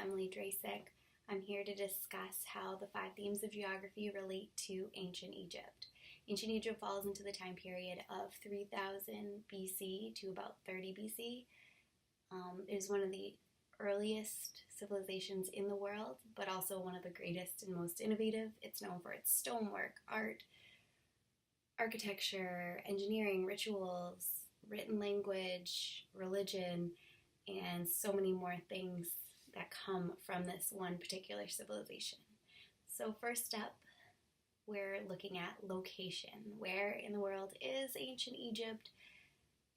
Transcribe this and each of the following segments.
Emily Drasek. I'm here to discuss how the 5 themes of geography relate to ancient Egypt. Ancient Egypt falls into the time period of 3000 BC to about 30 BC. It is one of the earliest civilizations in the world, but also one of the greatest and most innovative. It's known for its stonework, art, architecture, engineering, rituals, written language, religion, and so many more things that come from this one particular civilization. So first up, we're looking at location. Where in the world is ancient Egypt?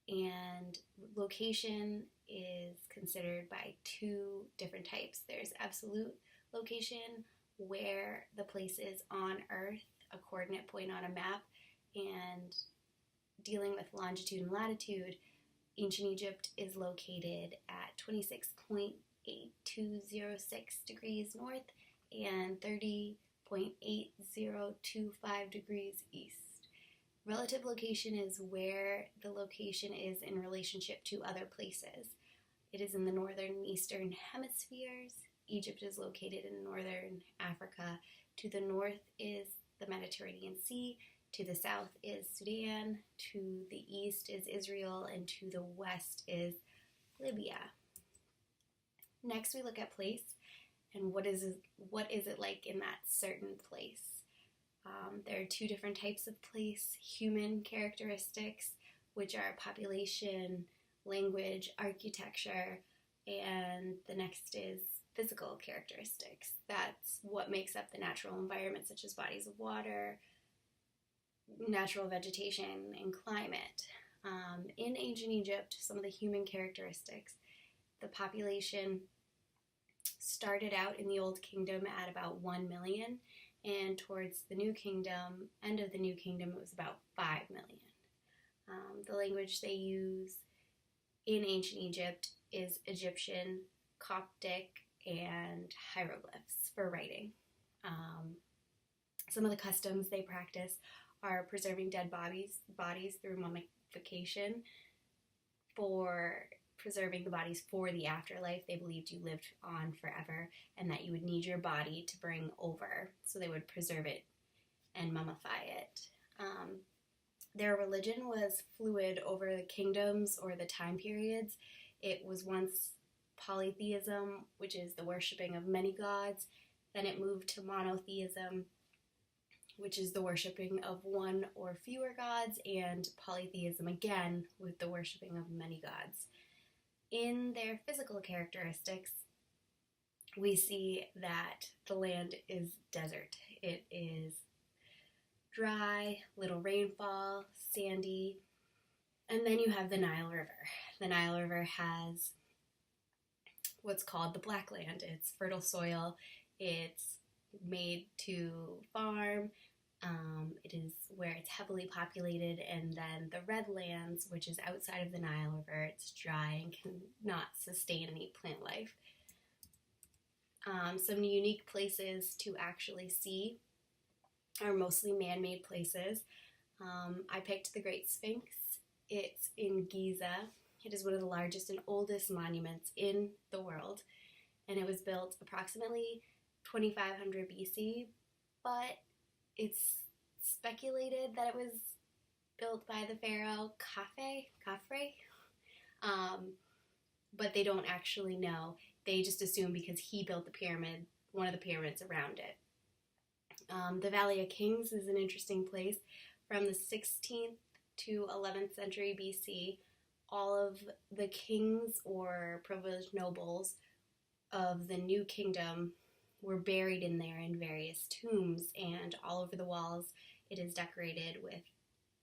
And location is considered by 2 different types. There's absolute location, where the place is on Earth, a coordinate point on a map, and dealing with longitude and latitude, ancient Egypt is located at 26.8206 degrees north and 30.8025 degrees east. Relative location is where the location is in relationship to other places. It is in the northern and eastern hemispheres. Egypt is located in northern Africa. To the north is the Mediterranean Sea. To the south is Sudan, to the east is Israel, and to the west is Libya. Next, we look at place, and what is it like in that certain place? There are 2 different types of place: human characteristics, which are population, language, architecture, and the next is physical characteristics. That's what makes up the natural environment, such as bodies of water, natural vegetation, and climate. In ancient Egypt, some of the human characteristics: the population started out in the Old Kingdom at about 1 million, and towards the New Kingdom, end of the New Kingdom, it was about 5 million. The language they use in ancient Egypt is Egyptian, Coptic, and hieroglyphs for writing. Some of the customs they practice are preserving dead bodies through mummification, for preserving the bodies for the afterlife. They believed you lived on forever and that you would need your body to bring over, so they would preserve it and mummify it. Their religion was fluid over the kingdoms or the time periods. It was once polytheism, which is the worshipping of many gods. Then it moved to monotheism, which is the worshipping of one or fewer gods, and polytheism again, with the worshipping of many gods. In their physical characteristics, we see that the land is desert. It is dry, little rainfall, sandy, and then you have the Nile River. The Nile River has what's called the Black Land. It's fertile soil. It's made to farm. It is where it's heavily populated, and then the Red Lands, which is outside of the Nile River. It's dry and cannot sustain any plant life. Some unique places to actually see are mostly man-made places. I picked the Great Sphinx. It's in Giza. It is one of the largest and oldest monuments in the world, and it was built approximately 2500 BC, but it's speculated that it was built by the pharaoh Khafre, but they don't actually know. They just assume because he built the pyramid, one of the pyramids around it. The Valley of Kings is an interesting place. From the 16th to 11th century BC, all of the kings or privileged nobles of the New Kingdom were buried in there in various tombs, and all over the walls it is decorated with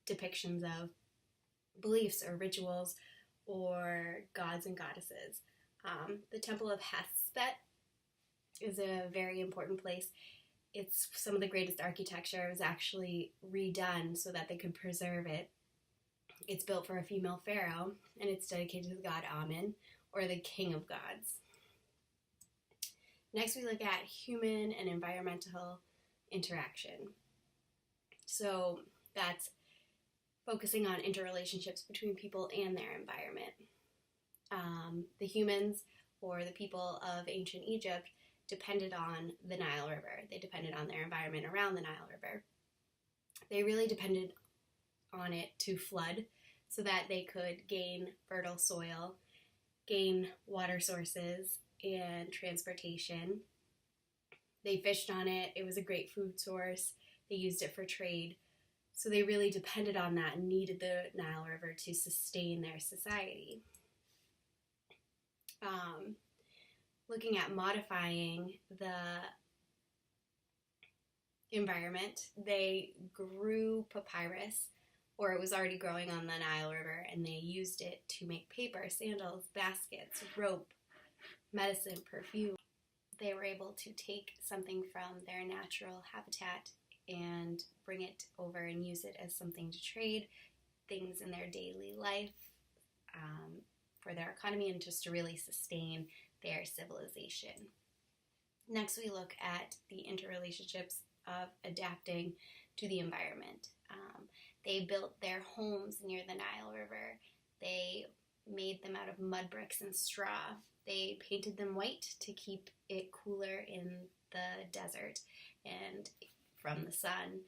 depictions of beliefs or rituals or gods and goddesses. The Temple of Hespet is a very important place. It's some of the greatest architecture. It was actually redone so that they could preserve it. It's built for a female pharaoh, and it's dedicated to the god Amun, or the king of gods. Next, we look at human and environmental interaction. So that's focusing on interrelationships between people and their environment. The humans or the people of ancient Egypt depended on the Nile River. They depended on their environment around the Nile River. They really depended on it to flood so that they could gain fertile soil, gain water sources, and transportation. They fished on it. It was a great food source. They used it for trade. So they really depended on that and needed the Nile River to sustain their society. Looking at modifying the environment, they grew papyrus, or it was already growing on the Nile River, and they used it to make paper, sandals, baskets, rope, medicine, perfume. They were able to take something from their natural habitat and bring it over and use it as something to trade, things in their daily life, for their economy, and just to really sustain their civilization. Next, we look at the interrelationships of adapting to the environment. They built their homes near the Nile River. They made them out of mud bricks and straw. They painted them white to keep it cooler in the desert and from the sun.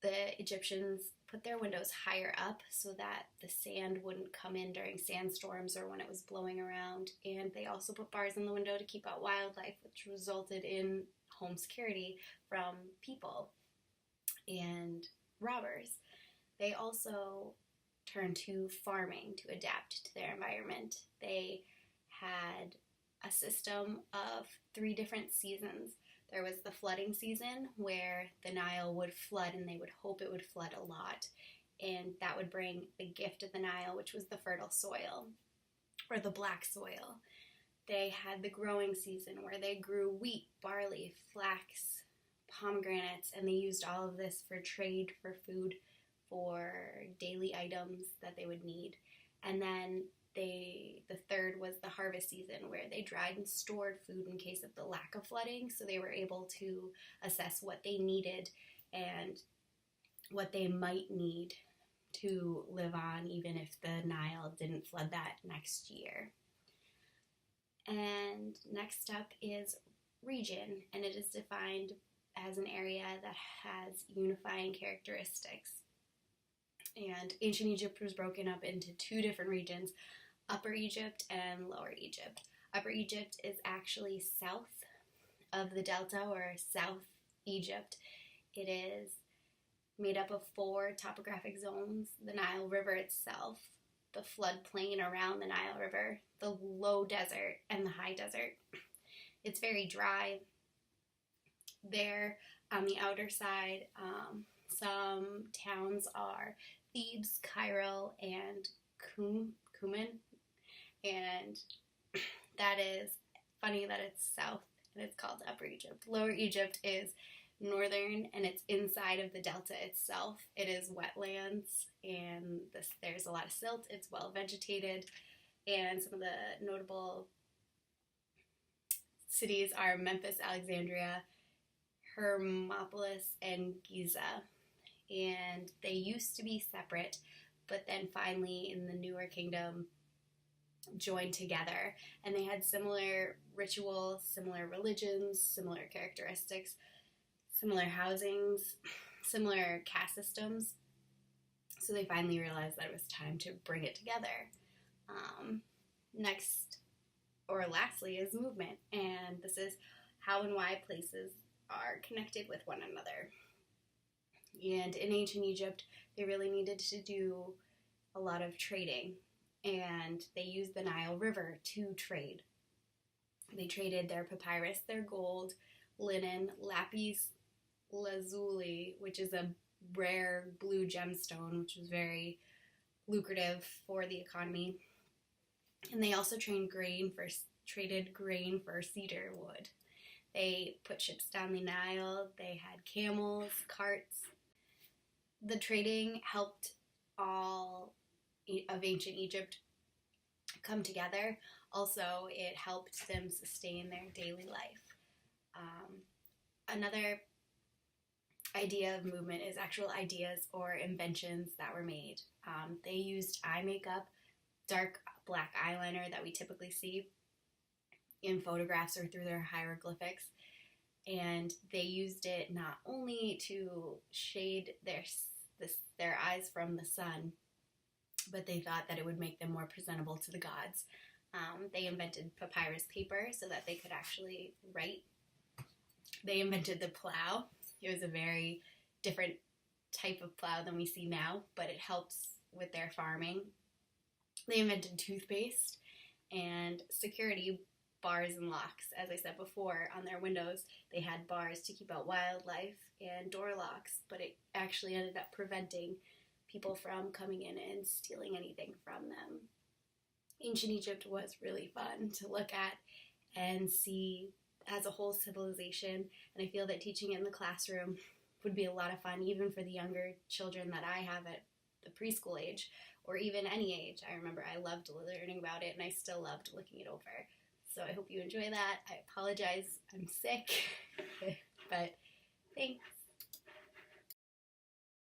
The Egyptians put their windows higher up so that the sand wouldn't come in during sandstorms or when it was blowing around. And they also put bars in the window to keep out wildlife, which resulted in home security from people and robbers. They also turned to farming to adapt to their environment. They had a system of 3 different seasons. There was the flooding season where the Nile would flood and they would hope it would flood a lot, and that would bring the gift of the Nile, which was the fertile soil or the black soil. They had the growing season where they grew wheat, barley, flax, pomegranates, and they used all of this for trade, for food, for daily items that they would need. And then the third was the harvest season, where they dried and stored food in case of the lack of flooding, so they were able to assess what they needed and what they might need to live on, even if the Nile didn't flood that next year. And next up is region, and it is defined as an area that has unifying characteristics. And ancient Egypt was broken up into 2 different regions, Upper Egypt and Lower Egypt. Upper Egypt is actually south of the Delta, or South Egypt. It is made up of 4 topographic zones: the Nile River itself, the floodplain around the Nile River, the low desert, and the high desert. It's very dry. There on the outer side, some towns are Thebes, Cairo, and Cumin, and that is funny that it's south and it's called Upper Egypt. Lower Egypt is northern and it's inside of the delta itself. It is wetlands and there's a lot of silt. It's well vegetated, and some of the notable cities are Memphis, Alexandria, Hermopolis, and Giza. And they used to be separate, but then finally in the newer kingdom joined together, and they had similar rituals, similar religions, similar characteristics, similar housings, similar caste systems. So they finally realized that it was time to bring it together. Next, or lastly, is movement, and this is how and why places are connected with one another. And in ancient Egypt, they really needed to do a lot of trading, and they used the Nile River to trade. They traded their papyrus, their gold, linen, lapis lazuli, which is a rare blue gemstone, which was very lucrative for the economy. And they also traded grain for cedar wood. They put ships down the Nile. They had camels, carts. The trading helped all of ancient Egypt come together. Also, it helped them sustain their daily life. Another idea of movement is actual ideas or inventions that were made. They used eye makeup, dark black eyeliner that we typically see, in photographs or through their hieroglyphics. And they used it not only to shade their eyes from the sun, but they thought that it would make them more presentable to the gods. They invented papyrus paper so that they could actually write. They invented the plow. It was a very different type of plow than we see now, but it helps with their farming. They invented toothpaste and security bars and locks. As I said before, on their windows, they had bars to keep out wildlife and door locks, but it actually ended up preventing people from coming in and stealing anything from them. Ancient Egypt was really fun to look at and see as a whole civilization, and I feel that teaching it in the classroom would be a lot of fun, even for the younger children that I have at the preschool age, or even any age. I remember I loved learning about it, and I still loved looking it over. So I hope you enjoy that. I apologize, I'm sick, but thanks.